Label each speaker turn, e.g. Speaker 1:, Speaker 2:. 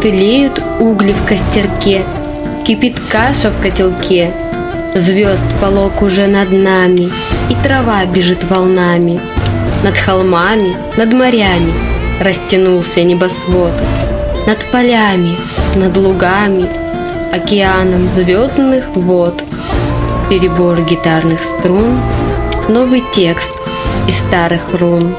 Speaker 1: Тлеют угли в костерке, кипит каша в котелке. Звезд полог уже над нами, и трава бежит волнами. Над холмами, над морями растянулся небосвод. Над полями, над лугами, океаном звездных вод. Перебор гитарных струн, новый текст из старых рун.